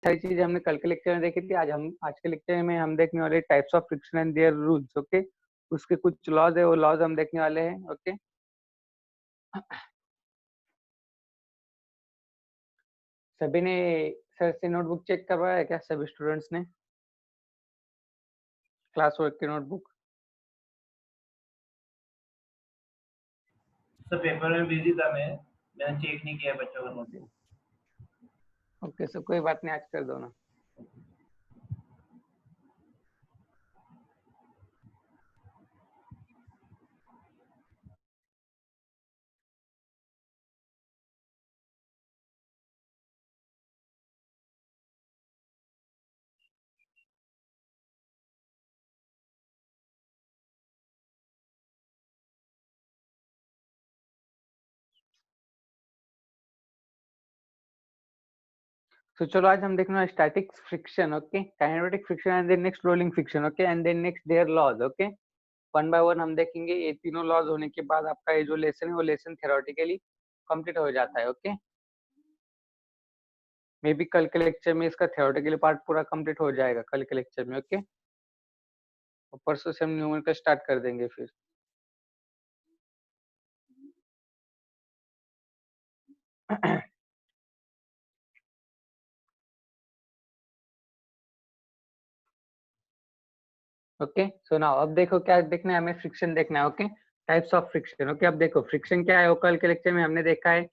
सारी चीजें हमने कल के लेक्चर में देखी थी। आज के लेक्चर में हम देखने वाले types of friction and their rules. Okay, उसके कुछ लॉज है, वो लॉज हम देखने वाले हैं। ओके, सभी ने सर से नोटबुक चेक करवाया है क्या? सभी स्टूडेंट्स ने क्लास वर्क की नोटबुक? सर पेपर में बिजी था मैंने चेक नहीं किया बच्चों का नोटबुक। ओके, सो कोई बात नहीं, आज कर दो ना। तो चलो आज हम देखना static friction, okay, kinematic friction and then next rolling friction. Okay, and then next their laws. Okay, one by one हम देखेंगे। ये तीनों लॉज होने के बाद आपका ये जो लेसन है वो लेसन थ्योरेटिकली कंप्लीट हो जाता है। ओके, मे बी कल के लेक्चर में इसका थ्योरेटिकली पार्ट पूरा कंप्लीट हो जाएगा कल के लेक्चर में। ओके, परसों से हम न्यूमेरिकल स्टार्ट कर देंगे फिर। ओके, सो नाउ अब देखो क्या देखना है हमें, फ्रिक्शन देखना है। Okay, types of friction. Okay, अब देखो फ्रिक्शन क्या है, वो कल के लेक्चर में हमने देखा है।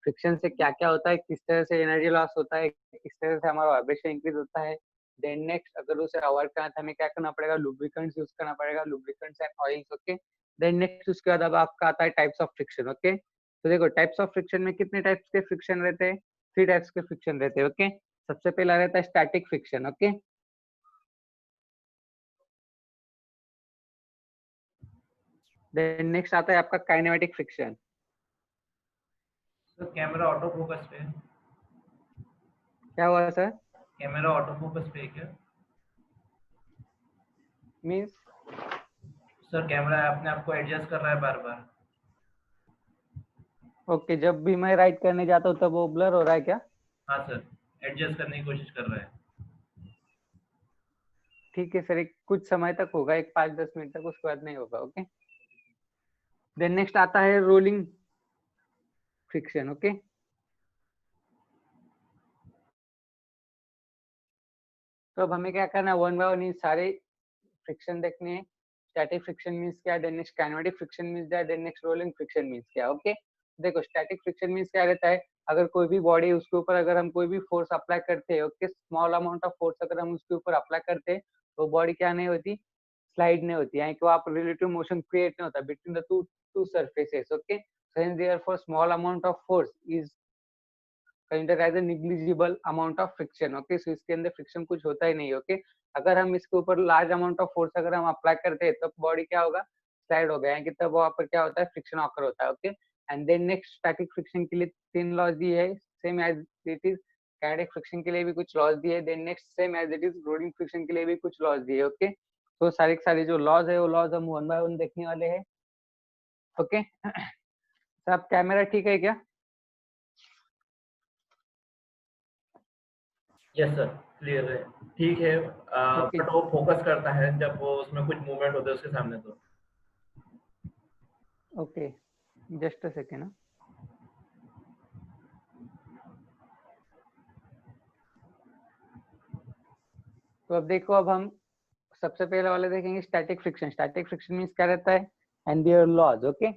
फ्रिक्शन से क्या क्या होता है, किस तरह से एनर्जी लॉस होता है, किस तरह से हमारा वाइब्रेशन इंक्रीज होता है। देन नेक्स्ट अगर उसे अवॉइड करना था हमें क्या करना पड़ेगा, लुब्रिकेंट्स यूज करना पड़ेगा, lubricants and oils. Okay, then next उसके बाद अब आपका आता है टाइप्स ऑफ फ्रिक्शन। ओके, तो देखो टाइप्स ऑफ फ्रिक्शन में कितने टाइप्स के फ्रिक्शन रहते हैं? 3 टाइप्स के फ्रिक्शन रहते हैं। ओके, सबसे पहला रहता है static friction. Okay, then next आता है आपका kinematic friction. Sir camera auto focus पे है। क्या हुआ सर? कैमरा ऑटो फोकस पे है क्या? मीन्स सर कैमरा अपने आप को एडजस्ट कर रहा है बार बार। ओके, जब भी मैं राइट करने जाता हूँ तब वो ब्लर हो रहा है क्या? हाँ सर, एडजस्ट करने की कोशिश कर रहा है। ठीक है सर, एक कुछ समय तक होगा, एक 5-10 मिनट तक, उसके बाद नहीं होगा। ओके, देन नेक्स्ट आता है रोलिंग फ्रिक्शन। ओके, तो अब हमें क्या करना है, वन बाय वन ये सारे फ्रिक्शन देखने हैं। स्टैटिक फ्रिक्शन मींस क्या है, then next kinematic friction means क्या है, then next rolling friction means क्या है। ओके, देखो स्टैटिक फ्रिक्शन मींस क्या रहता है, अगर कोई भी बॉडी उसके ऊपर अगर हम कोई भी फोर्स अप्लाई करते हैं, okay, small amount of force अगर हम उसके ऊपर अप्लाई करते हैं तो बॉडी क्या नहीं होती, स्लाइड नहीं होती, यानी कि वहाँ पर रिलेटिव मोशन क्रिएट नहीं होता between the two surfaces. Okay, so hence therefore small amount of force is consider as a negligible amount of friction. Okay, so इसके अंदर फ्रिक्शन कुछ होता ही नहीं। ओके, अगर हम इसके ऊपर लार्ज अमाउंट ऑफ फोर्स अगर हम अप्लाई करते हैं तब बॉडी क्या होगा, स्लाइड हो गया, कि तब वहां पर क्या होता है, फ्रिक्शन ऑकर होता है। Okay, and then next static friction के लिए 3 लॉज दिए है, same as it is. Kinetic friction के लिए भी कुछ लॉज दिए, then next same as it is rolling friction के लिए भी कुछ लॉज दिए। ओके, तो सारे सारे जो लॉज है वो लॉज हम वन बाय वन देखने वाले हैं। ओके, सब कैमरा ठीक है क्या? यस सर, क्लियर है। ठीक है, ओके, बट वो फोकस करता है जब वो उसमें कुछ मूवमेंट होता है उसके सामने तो। Okay, just a second. तो अब देखो, अब हम सबसे पहले वाले देखेंगे static friction. Static friction means क्या रहता है, and their laws. Okay,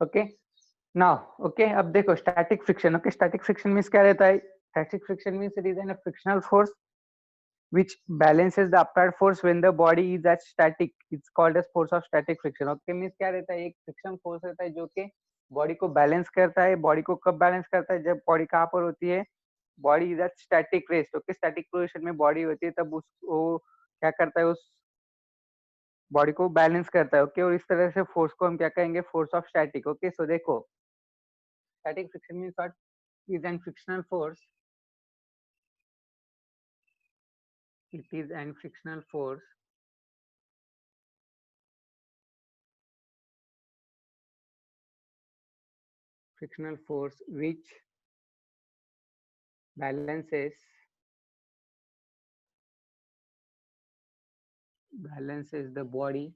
okay, now okay, अब देखो static friction. Okay, static friction means क्या रहता है, static friction means it is an frictional force which balances the applied force when the body is at static. It's called as force of static friction. Okay, means क्या रहता है, एक friction force रहता है जो कि बॉडी को balance करता है। बॉडी को कब बैलेंस करता है, जब बॉडी कहाँ पर होती है, body is at static rest. Okay, static position में बॉडी होती है, तब उस वो क्या करता है, उस बॉडी को बैलेंस करता है। ओके, और इस तरह से फोर्स को हम क्या कहेंगे, force of static. Okay, so देखो Static friction means what? Is an frictional force. It is an frictional force which balances the body,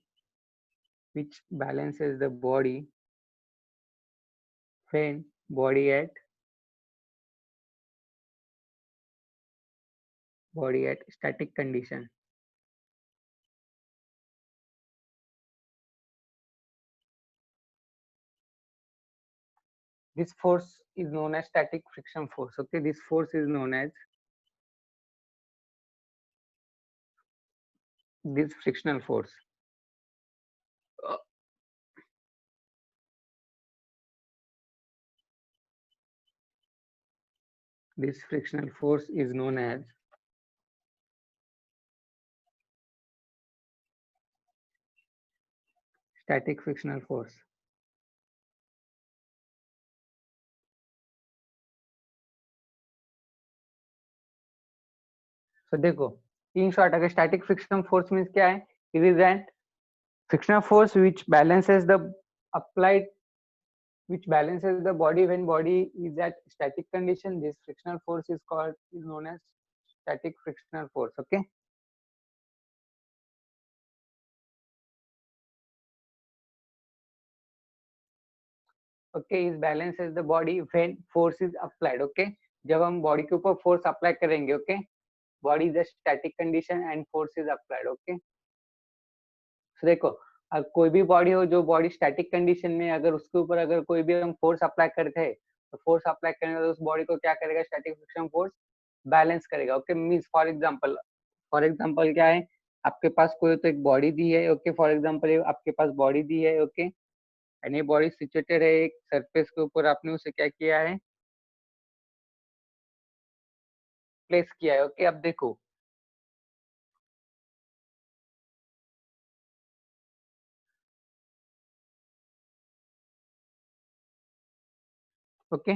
when body at static condition. This force is known as static friction force. Okay, this force is known as this frictional force. This frictional force is known as static frictional force. So देखो, in short, अगर static friction force means क्या है? It is an frictional force which balances the body when body is at static condition. This frictional force is known as static frictional force. Okay. Okay, is balances the body when force is applied. Okay, जब हम body के ऊपर force apply करेंगे. Okay, body is a static condition and force is applied. Okay, तो देखो, कोई भी body हो जो बॉडी स्टैटिक कंडीशन में, अगर उसके ऊपर अगर कोई भी हम फोर्स अप्लाई करते हैं तो फोर्स अप्लाई करने के उस बॉडी को क्या करेगा? स्टैटिक फ्रिक्शन फोर्स बैलेंस करेगा. ओके, मींस फॉर एग्जांपल क्या है? आपके पास कोई तो एक बॉडी दी है. ओके, फॉर एग्जांपल आपके पास बॉडी दी है. ओके, एंड ये बॉडी सिचुएटेड है एक सरफेस के ऊपर. आपने उसे क्या किया है? प्लेस किया है. ओके, अब देखो, ओके,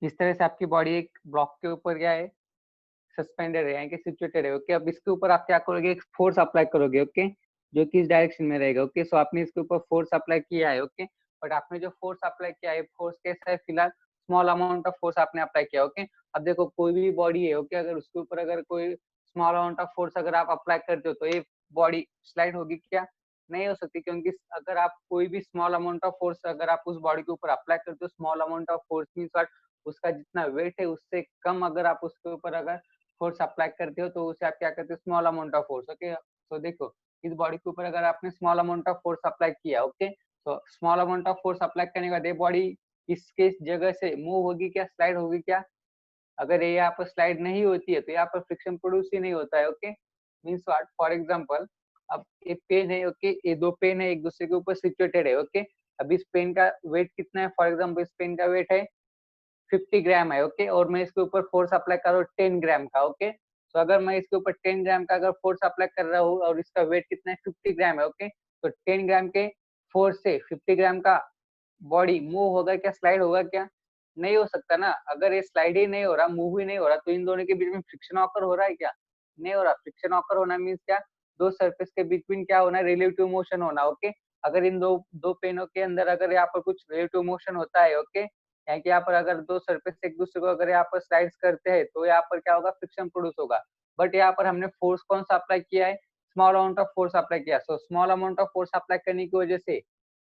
इस तरह से आपकी बॉडी एक ब्लॉक के ऊपर क्या है? सस्पेंडेड है, यानी कि सिचुएटेड है. ओके, अब इसके ऊपर आप क्या करोगे? एक फोर्स अप्लाई करोगे. ओके, जो कि इस डायरेक्शन में रहेगा. ओके, सो आपने इसके ऊपर फोर्स अप्लाई किया है. ओके, बट आपने जो फोर्स अप्लाई किया है, फोर्स कैसा है? फिलहाल स्मॉल अमाउंट ऑफ फोर्स आपने अप्लाई किया. ओके, अब देखो, कोई भी बॉडी है. ओके, अगर उसके ऊपर अगर कोई स्मॉल अमाउंट ऑफ फोर्स अगर आप अप्लाई करते हो तो ये बॉडी स्लाइड होगी क्या? नहीं हो सकती, क्योंकि अगर आप कोई भी स्मॉल अमाउंट ऑफ फोर्स अगर आप उस बॉडी के ऊपर अप्लाई करते हो, small amount of force means what? उसका जितना वेट है उससे कम अगर आप उसके ऊपर अगर फोर्स अप्लाई करते हो तो उसे आप क्या करते हो? Small amount of force. Okay, तो देखो, इस बॉडी के ऊपर अगर आपने small amount of force apply किया. ओके, तो small amount of force apply करने के बाद ये बॉडी इसके जगह से मूव होगी क्या? स्लाइड होगी क्या? अगर ये यहाँ पर स्लाइड नहीं होती है तो यहाँ पर फ्रिक्शन प्रोड्यूस ही नहीं होता है. Okay, means what? For example, अब एक पेन है. ओके, ये दो पेन है, एक दूसरे के ऊपर सिचुएटेड है. ओके, अब इस पेन का वेट कितना है? फॉर एग्जांपल इस पेन का वेट है 50 ग्राम है. ओके, और मैं इसके ऊपर फोर्स अप्लाई कर रहा हूँ 10 ग्राम का. ओके, तो अगर मैं इसके ऊपर 10 ग्राम का अगर फोर्स अप्लाई कर रहा हूँ और इसका वेट कितना है? 50 ग्राम है. ओके, तो 10 ग्राम के फोर्स से 50 ग्राम का बॉडी मूव होगा क्या? स्लाइड होगा क्या? नहीं हो सकता ना. अगर ये स्लाइड ही नहीं हो रहा, मूव ही नहीं हो रहा, तो इन दोनों के बीच में फ्रिक्शन ऑकर हो रहा है क्या? नहीं हो रहा. फ्रिक्शन ऑकर होना मीन्स क्या? दो सरफेस के बीच क्या होना? रिलेटिव मोशन होना. ओके, अगर इन दो दो पेनों के अंदर अगर यहाँ पर कुछ रिलेटिव मोशन होता है. ओके, यानी कि यहाँ पर अगर दो सरफेस एक दूसरे को अगर यहाँ पर स्लाइड्स करते हैं तो यहाँ पर क्या होगा? फ्रिक्शन प्रोड्यूस होगा. बट यहाँ पर हमने फोर्स कौन सा अप्लाई किया है? Small amount of force apply किया. So small amount of force apply करने की वजह से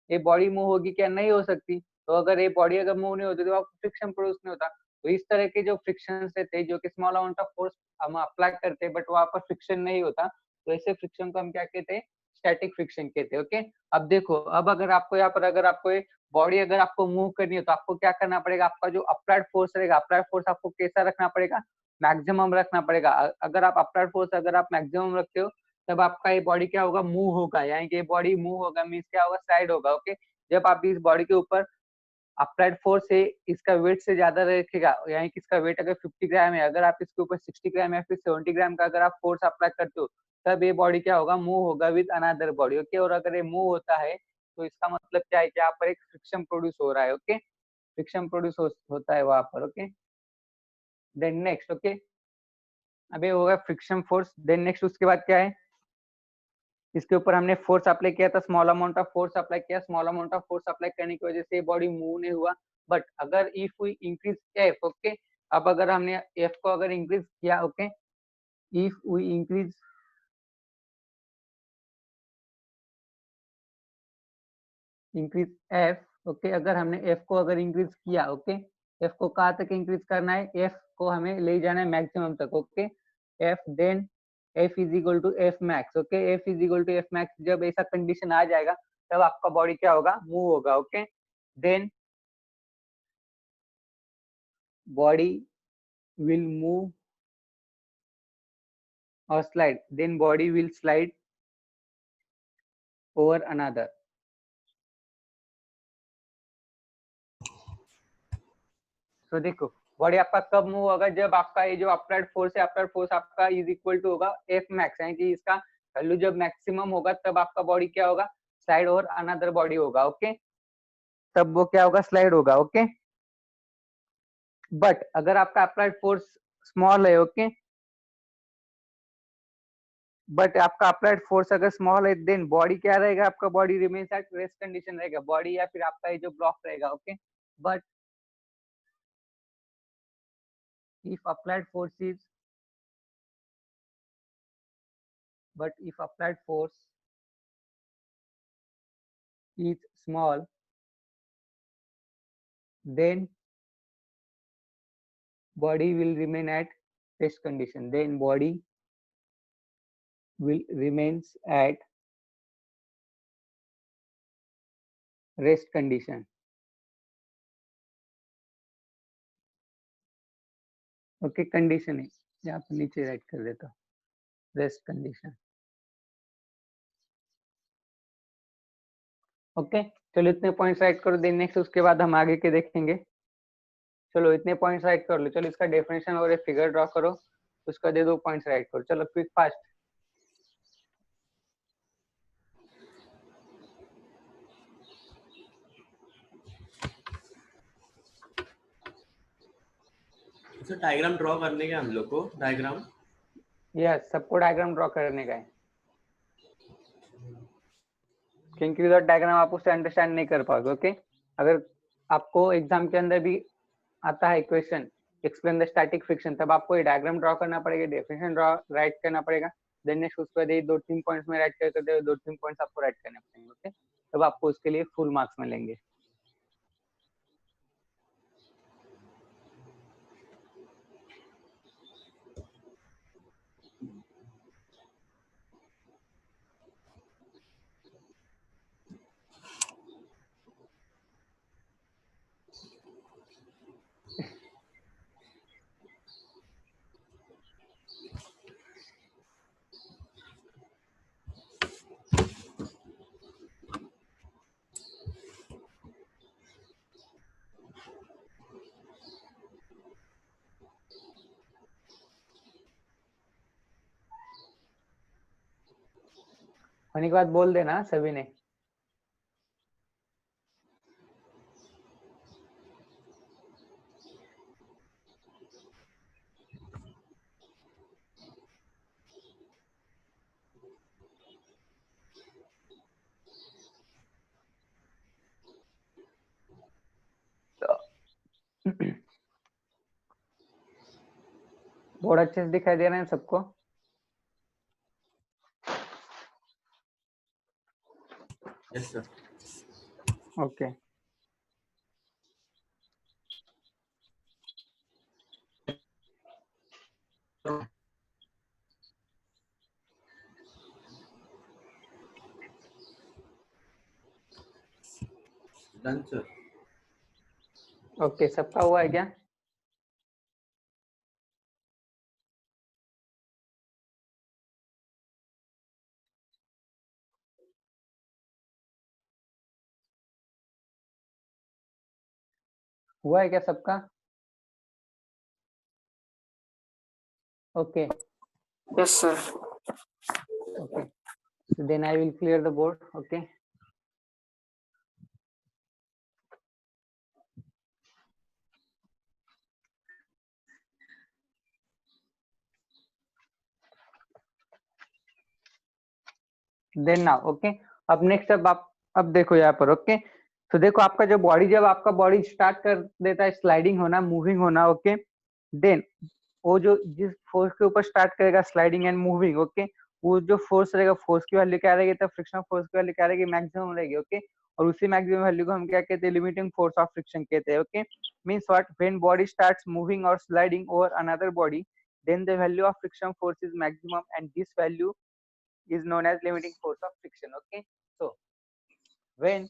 ये बॉडी मूव होगी क्या? नहीं हो सकती. तो अगर ये बॉडी अगर मूव नहीं होती तो फ्रिक्शन प्रोड्यूस नहीं होता. तो इस तरह के जो फ्रिक्शन रहते हैं, जो कि स्मॉल अमाउंट ऑफ फोर्स हम अप्लाई करते हैं बट वहां पर फ्रिक्शन नहीं होता, तो ऐसे फ्रिक्शन को हम क्या कहते हैं? स्टैटिक फ्रिक्शन कहते हैं. ओके, अब देखो, अब अगर आपको यहाँ पर अगर आपको बॉडी अगर आपको मूव करनी है तो आपको क्या करना पड़ेगा? आपका जो अप्लाइड फोर्स रहेगा, अप्लाइड फोर्स आपको कैसा रखना पड़ेगा? मैक्सिमम रखना पड़ेगा. अगर आप अप्लाइड फोर्स अगर आप मैक्सिमम रखते हो तब आपका ये बॉडी क्या होगा? मूव होगा. यानी कि बॉडी मूव होगा मीन्स क्या होगा? साइड होगा. ओके, जब आप इस बॉडी के ऊपर अप्लाइड फोर्स से इसका वेट से ज्यादा रखेगा, यानी कि इसका वेट अगर 50 ग्राम है, अगर आप इसके ऊपर 60 ग्राम या फिर 70 ग्राम का अगर आप फोर्स अप्लाई करते हो तब ये बॉडी क्या होगा, मूव होगा विद अनदर बॉडी। ओके, और अगर ये मूव होता है तो इसका मतलब क्या है कि यहाँ पर एक फ्रिक्शन प्रोड्यूस हो रहा है। ओके, फ्रिक्शन प्रोड्यूस होता है वहां पर। ओके, देन नेक्स्ट, ओके, अभी होगा फ्रिक्शन फोर्स। देन नेक्स्ट उसके बाद क्या है, इसके ऊपर हमने फोर्स अप्लाई किया था, small amount of force apply किया। Small amount of force apply करने की वजह से बॉडी मूव नहीं हुआ। बट अगर if we increase F, okay, अब अगर हमने एफ को अगर इंक्रीज किया, okay, if we increase F, okay, अगर हमने एफ को अगर इंक्रीज किया, ओके, एफ को कहाँ तक इंक्रीज करना है, एफ को हमें ले जाना है मैक्सिमम तक। Okay, F then F is equal to F max. Okay, F is equal to F max, जब ऐसा कंडीशन आ जाएगा तब आपका बॉडी क्या होगा, मूव होगा। Okay, then body will move और slide, then body will slide over another. तो देखो बॉडी आपका कब मूव होगा, जब आपका ये जो अप्लाइड फोर्स है, अप्लाइड फोर्स आपका इज इक्वल टू होगा एफ मैक्स, यानी कि इसका वैल्यू जब मैक्सिमम होगा तब आपका बॉडी क्या होगा, स्लाइड ओवर अनदर बॉडी होगा। ओके, तब वो क्या होगा, स्लाइड होगा। ओके, बट अगर आपका अप्लाइड फोर्स स्मॉल है, ओके, बट आपका अप्लाइड फोर्स अगर स्मॉल है, देन बॉडी क्या रहेगा, आपका body remains at rest condition रहेगा, बॉडी या फिर आपका ये जो ब्लॉक रहेगा। Okay, but if applied force is is small, then body will remain at rest condition, then body will remains at rest condition। Okay, condition है, यहाँ पे नीचे राइट कर देता हूँ, रेस्ट कंडीशन। ओके, चलो इतने पॉइंट्स राइट करो, देन नेक्स्ट उसके बाद हम आगे के देखेंगे। चलो इतने पॉइंट्स राइट कर लो, चलो इसका डेफिनेशन और एक फिगर ड्रॉ करो, उसका दे दो पॉइंट्स राइट करो, चलो quick fast. Sir diagram draw करने का हम लोग को, डायग्राम, यस, सबको डायग्राम ड्रॉ करने का है, क्योंकि विदाउट डायग्राम आप उसे अंडरस्टैंड नहीं कर पाओगे। ओके, अगर आपको एग्जाम के अंदर भी आता है question explain the static friction, तब आपको ये डायग्राम ड्रॉ करना पड़ेगा, डेफिनेशन ड्रॉ राइट करना पड़ेगा, देन नेक्स्ट उसके बाद ये 2-3 पॉइंट्स में राइट करके दे, 2-3 पॉइंट्स आपको राइट करने पड़ेंगे। ओके, तब आपको उसके लिए फुल मार्क्स मिलेंगे। होने के बाद बोल देना सभी ने। बहुत अच्छे से दिखाई दे रहे हैं सबको? Yes sir. Okay, done sir. Okay, सबका हुआ है क्या? हुआ है क्या सबका? Okay, yes sir. Okay, so then I will clear the board. Okay. Then now okay, अब नेक्स्ट अब देखो यहाँ पर ओके, तो देखो आपका जो बॉडी, जब आपका बॉडी स्टार्ट कर देता है स्लाइडिंग होना, मूविंग होना, ओके, देन वो जो जिस फोर्स के ऊपर स्टार्ट करेगा स्लाइडिंग एंड मूविंग, ओके, वो जो फोर्स रहेगा, फोर्स की वैल्यू क्या रहेगी, तो फ्रिक्शनल फोर्स की वैल्यू क्या रहेगी, मैक्सिमम रहेगी, ओके, और उसी मैक्सिमम वैल्यू को हम क्या कहते हैं, लिमिटिंग फोर्स ऑफ फ्रिक्शन कहते हैं, okay, means what, when body starts moving और sliding over another body, then the value of friction force is maximum and this value is known as limiting force of friction. Okay, so when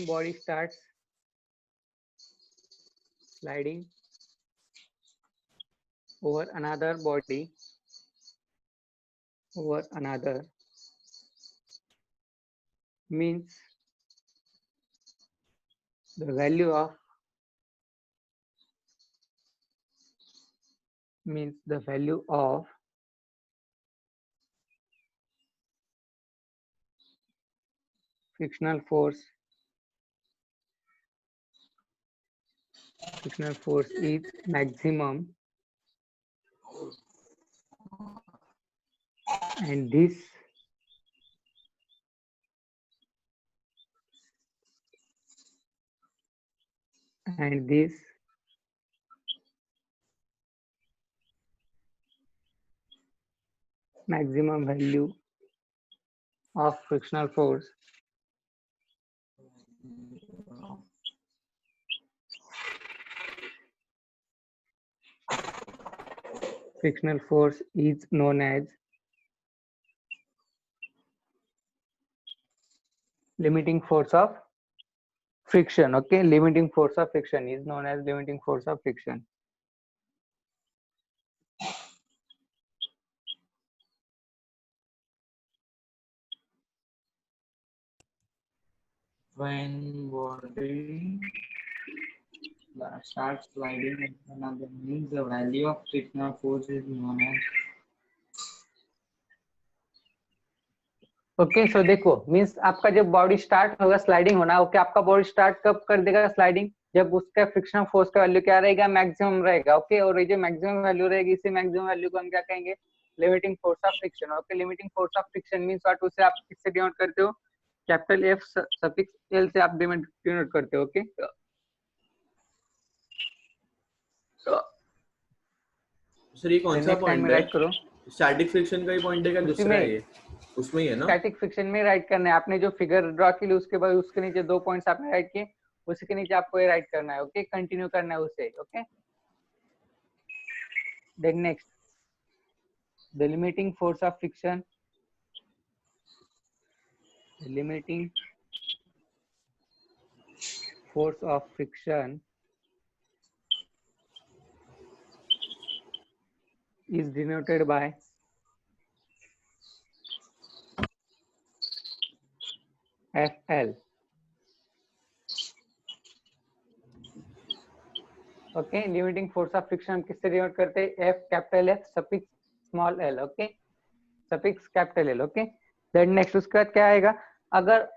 body starts sliding over another body, over another, means the value of frictional force is maximum, and this maximum value of frictional force is known as limiting force of friction. Okay, limiting force of friction is known as limiting force of friction. When body starts sliding, another means the value of frictional force is known as. Okay, so देखो, means आपका जब body start होगा sliding होना, okay, आपका body start कब कर देगा sliding, जब उसका फ्रिक्शनल फोर्स का वैल्यू क्या रहेगा, मैक्सिमम रहेगा, ओके, और ये जो मैक्सिमम वैल्यू रहेगी, इसी मैक्सिमम वैल्यू को हम क्या कहेंगे, limiting force of friction. Okay, limiting force of friction means what, उसे आप किससे डिनोट करते हो, कैपिटल एफ सफिक्स एल से आप डिनोट करते हो. ओके, सर ये कौन सा पॉइंट है, राइट करो, स्टैटिक फ्रिक्शन का ही पॉइंट है क्या दूसरा है ये, उसमें ही है ना, स्टैटिक फ्रिक्शन में राइट करना है. आपने जो फिगर ड्रॉ की ली उसके बाद उसके नीचे 2 पॉइंट्स आपने राइट किए, उसके नीचे आपको ये राइट करना है. ओके, कंटिन्यू करना है उसे. Okay, then next, the limiting force of friction, is denoted by FL. Okay, limiting force of friction हम किससे डिनोट करते हैं, F capital F suffix small L. Okay, suffix capital L. Okay, then next उसके बाद क्या आएगा, अगर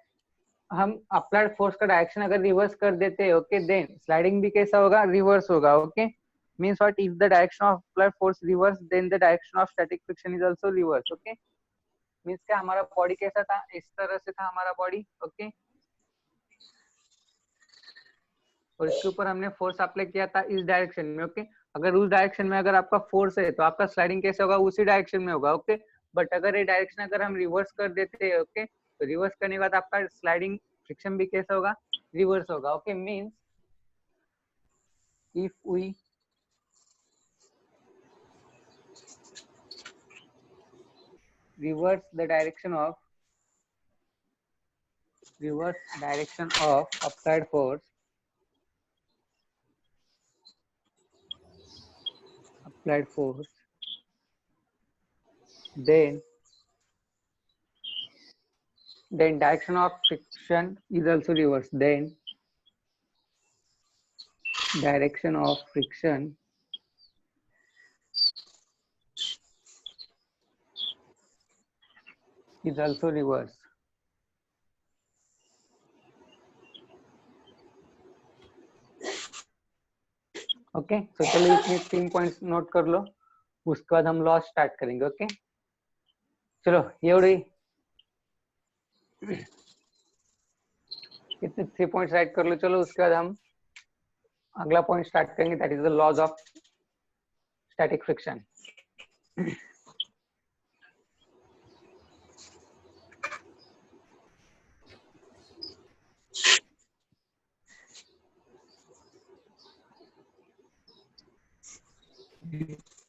हम अप्लाइड फोर्स का डायरेक्शन अगर रिवर्स कर देते हैं, ओके, देन स्लाइडिंग भी कैसा होगा, रिवर्स होगा. Okay, means what, if the direction of applied force reverse, then the direction of static friction is also reverse. Okay, means क्या हमारा बॉडी कैसा था, इस तरह से था हमारा बॉडी. ओके, और इसके ऊपर हमने फोर्स अप्लाई किया था इस डायरेक्शन में. ओके, अगर उस डायरेक्शन में अगर आपका फोर्स है तो आपका स्लाइडिंग कैसे होगा, उसी डायरेक्शन में होगा. ओके, बट अगर ये डायरेक्शन अगर हम रिवर्स कर देते हैं, ओके, तो रिवर्स करने के बाद आपका स्लाइडिंग फ्रिक्शन भी कैसा होगा, रिवर्स होगा. Okay, means if we reverse direction of applied force, then direction of friction is also reversed. Then direction of friction is also reverse. Okay तो चलो इसमें 3 पॉइंट्स नोट कर लो, उसके बाद हम लॉ स्टार्ट करेंगे. ओके चलो एवढी कितने 3 पॉइंट्स राइट कर लो. चलो उसके बाद हम अगला पॉइंट स्टार्ट करेंगे, that is the laws of static friction.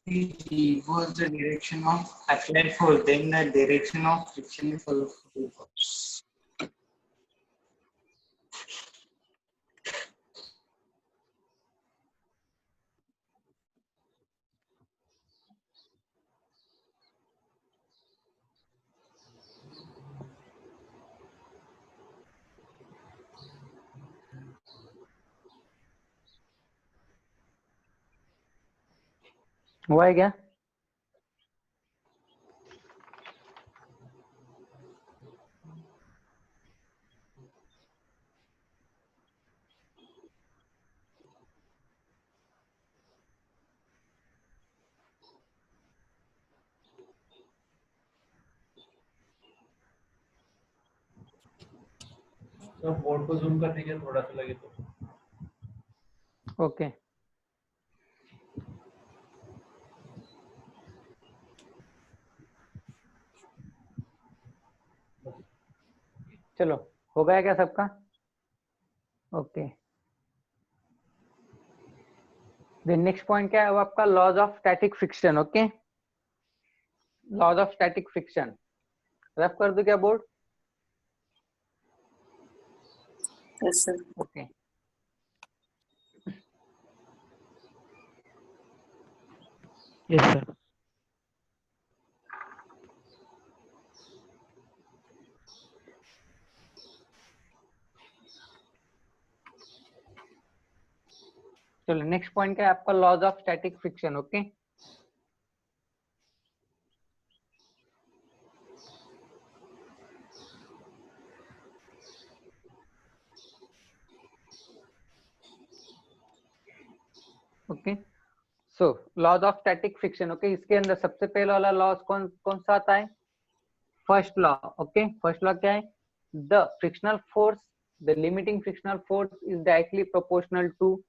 G was the direction of applied force, then the direction of friction is also reverse. हुआ है क्या? तो बोर्ड को जूम कर दीजिए थोड़ा सा लगे तो. ओके चलो हो गया क्या सबका? ओके देन नेक्स्ट पॉइंट क्या है वो आपका laws of static friction. Okay laws of static friction rough कर दो क्या board? Yes sir. Okay yes sir. चलो नेक्स्ट पॉइंट क्या है आपका laws of static friction. Okay okay so laws of static friction. Okay इसके अंदर सबसे पहला वाला लॉज कौन कौन सा आता है? First law. Okay first law क्या है? The frictional force, the limiting frictional force is directly proportional to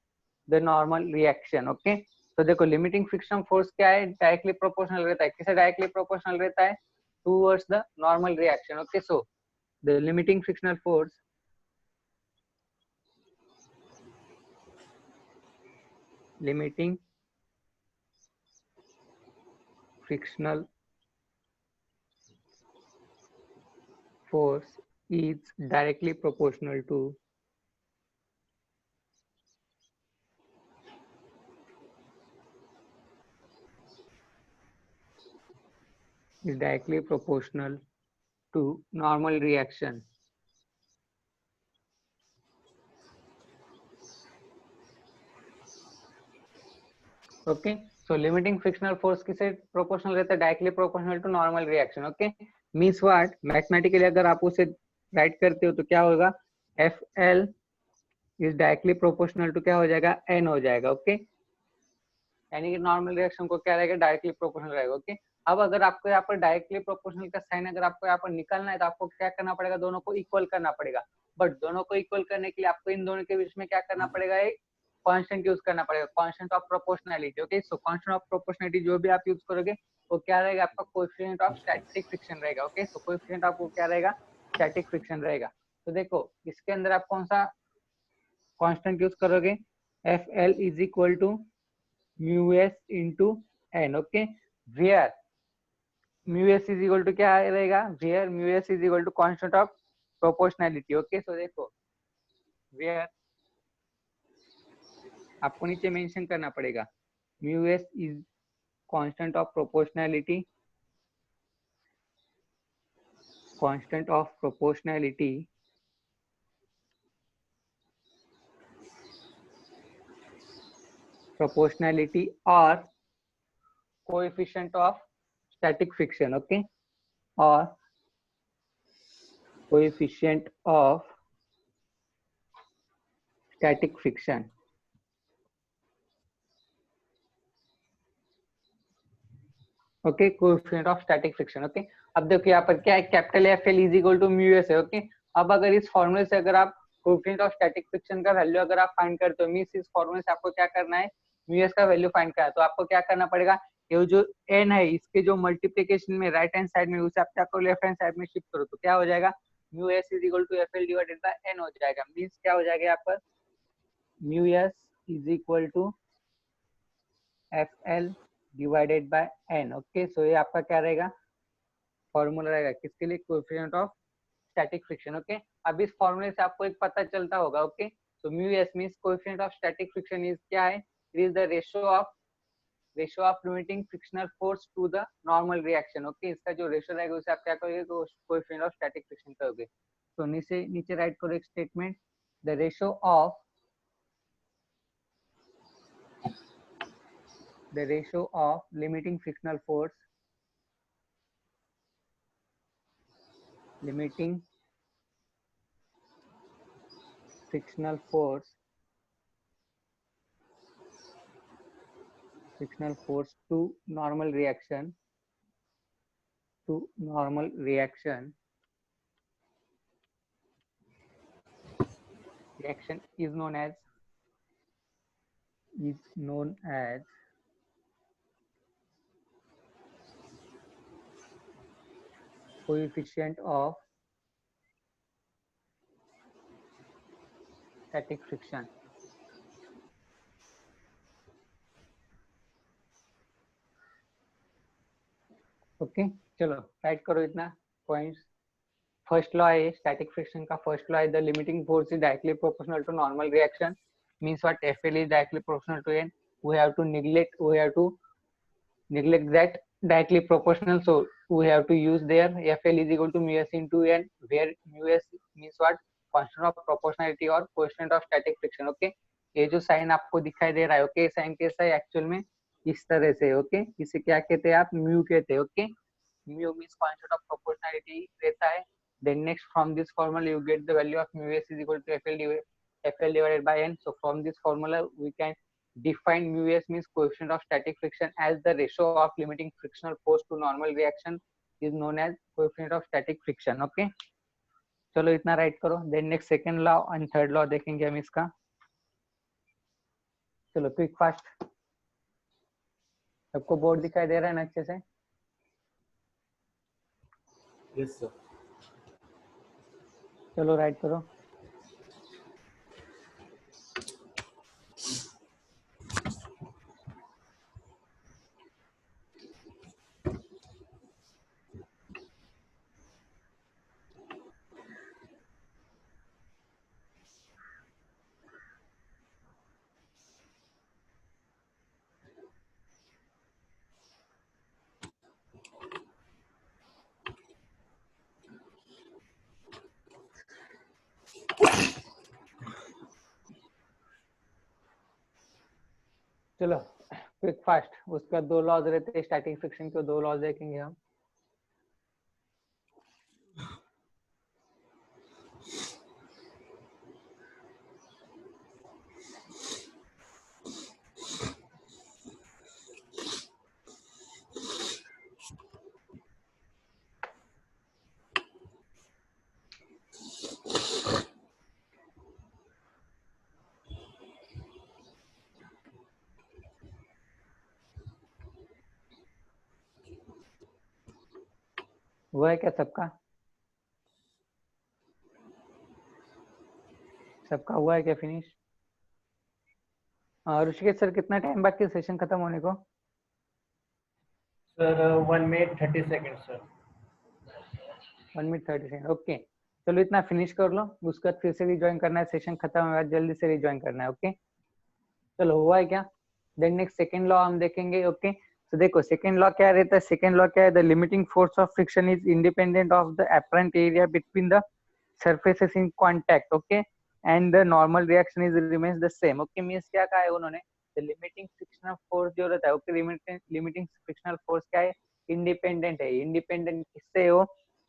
the normal reaction. Okay तो देखो लिमिटिंग फ्रिक्शन फोर्स क्या है? डायरेक्टली प्रोपोर्शनल रहता है. किसे डायरेक्टली प्रोपोर्शनल रहता है? Towards the normal reaction. Okay so the limiting frictional force limiting frictional force is directly proportional to normal reaction. Okay so limiting frictional force किसे proportional रहता है? Directly proportional to normal reaction. Okay means what? Mathematically अगर आप उसे write करते हो तो क्या होगा? F L is directly proportional to क्या हो जाएगा? एन हो जाएगा. ओके यानी कि नॉर्मल रिएक्शन को क्या रहेगा? डायरेक्टली प्रोपोर्शनल रहेगा. ओके अब अगर आपको यहाँ पर डायरेक्टली प्रोपोर्शनल का साइन अगर आपको यहाँ पर निकालना है तो आपको क्या करना पड़ेगा? दोनों को इक्वल करना पड़ेगा. बट दोनों को इक्वल करने के लिए आपको इन दोनों के बीच में क्या करना पड़ेगा? एक कांस्टेंट यूज करना पड़ेगा, constant of proportionality. Okay so constant of proportionality जो भी आप यूज करोगे वो क्या रहेगा? आपका कोएफिशिएंट ऑफ स्टैटिक फ्रिक्शन रहेगा. ओके सो कोएफिशिएंट ऑफ वो क्या रहेगा? स्टैटिक फ्रिक्शन रहेगा. तो देखो इसके अंदर आप कौन सा कांस्टेंट यूज करोगे? F L is equal to mu S into N. Okay where mu S is equal to क्या रहेगा? Where mu S is equal to constant of proportionality. Okay so देखो वेयर आपको नीचे मेंशन करना पड़ेगा mu S is constant of proportionality, constant of proportionality proportionality or coefficient of static friction, okay, or coefficient of static friction. Okay, coefficient of static friction. Okay, अब देखो यहाँ पर क्या है, capital F L is equal to mu S है। Okay, अब अगर इस फॉर्मूले से अगर आप कोएफिशिएंट ऑफ स्टैटिक फ्रिक्शन का वैल्यू अगर आप फाइंड करते हो, मींस इस फॉर्मूले से आपको क्या करना है, म्यू एस का वैल्यू फाइंड करना है। तो आपको क्या करना पड़ेगा, ये जो एन है इसके जो मल्टीप्लिकेशन में राइट हैंड साइड में उसे आप क्या करो, लेफ्ट हैंड साइड में शिफ्ट करो, तो क्या हो जाएगा, mu S is equal to F L divided by N हो जाएगा। मींस क्या हो जाएगा यहाँ पर, mu S is equal to F L divided by N. Okay, so ये आपका क्या रहेगा, फॉर्मूला रहेगा किसके लिए, coefficient of static friction. Okay, अब इस फॉर्मूले से आपको एक पता चलता होगा। Okay, so mu S means coefficient of static friction is क्या है, it is the ratio of limiting frictional force to the normal reaction. Okay, इसका जो रेशियो रहेगा उसे आप क्या करोगे, तो कोएफिशिएंट ऑफ स्टैटिक फ्रिक्शन करोगे। तो नीचे राइट करो एक statement, the ratio of limiting frictional force to normal reaction is known as coefficient of static friction। Okay, चलो राइट करो इतना पॉइंट्स। फर्स्ट लॉ है स्टैटिक फ्रिक्शन का, फर्स्ट लॉ है the limiting force is directly proportional to normal reaction, means what, FL is directly proportional to N, we have to neglect that directly proportional, so we have to use there FL is equal to mu s into n, where mu s means what, constant of proportionality और coefficient of static friction। Okay, ये जो sign आपको दिखाई दे रहा है, okay, sign कैसा है actual में, इस तरह से। ओके, इसे क्या कहते हैं आप, म्यू कहते हैं। Okay, mu means constant of proportionality रहता है। then next from this formula you get the value of mu s is equal to FL divided by n, so from this formula we can define mu s means coefficient of static friction as the ratio of limiting frictional force to normal reaction is known as coefficient of static friction। okay, चलो इतना write करो। Then next second law and third law देखेंगे हम इसका। चलो quick fast, सबको board दिखाई दे रहा है ना अच्छे से? Yes sir. चलो राइट करो। चलो क्विक फास्ट, उसका दो लॉज रहते हैं स्टैटिक फ्रिक्शन के, दो लॉज देखेंगे हम। वो है क्या सबका? सबका हुआ है क्या फिनिश? ऋषिकेश सर कितना टाइम बाकी है सेशन खत्म होने को? Sir 1 minute 30 second sir. 1 minute 30 second. Okay, चलो इतना फिनिश कर लो, उसके बाद फिर से रिज्वाइन करना है, सेशन खत्म होने के बाद जल्दी से रिज्वाइन करना है। ओके, चलो हुआ है क्या? देन नेक्स्ट सेकंड लॉ हम देखेंगे। ओके, तो देखो सेकंड लॉ क्या रहता है, सेकंड लॉ क्या है, the limiting force of friction is independent of the apparent area between the surfaces in contact. Okay, and the normal reaction is remains the same. Okay, means क्या कहा है उन्होंने, the limiting frictional force जो रहता है, okay, limiting frictional force क्या है, independent है। इंडिपेंडेंट किससे हो,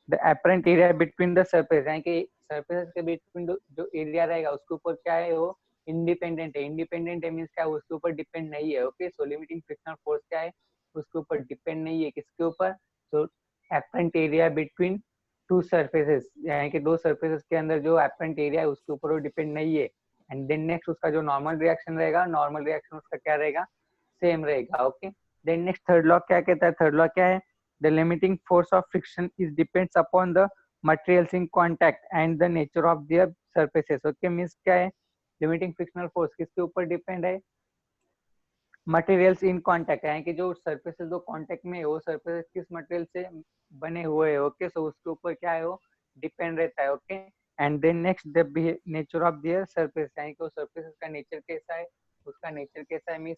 the apparent area between the surface, यानी कि सरफेस के बिटवीन जो एरिया रहेगा उसके ऊपर क्या है, वो इंडिपेंडेंट है। इंडिपेंडेंट है मींस क्या है, उसके ऊपर डिपेंड नहीं है। Okay, so limiting frictional force क्या है, उसके ऊपर डिपेंड नहीं है। किसके ऊपर, so apparent area between two surfaces, यानी कि दो सरफेसेस के अंदर जो एपरेंट एरिया है उसके ऊपर वो डिपेंड नहीं है। एंड देन नेक्स्ट उसका जो नॉर्मल रिएक्शन रहेगा, नॉर्मल रिएक्शन उसका क्या रहेगा, सेम रहेगा। Okay, then next third law क्या कहता है, थर्ड लॉ क्या है, the limiting force of friction is depends upon the materials in contact and the nature of their surfaces. Okay, means क्या है, लिमिटिंग फ्रिक्शनल फोर्स किसके ऊपर डिपेंड है, मटेरियल्स इन कांटेक्ट, यानी कि जो सरफेसेस जो कांटेक्ट में है वो सरफेसेस किस मटेरियल से बने हुए हैं। ओके, सो उसके ऊपर क्या है, वो डिपेंड रहता है। Okay, and then next the nature of their surface, यानी कि वो सरफेसेस का नेचर कैसा है, उसका नेचर कैसा है मींस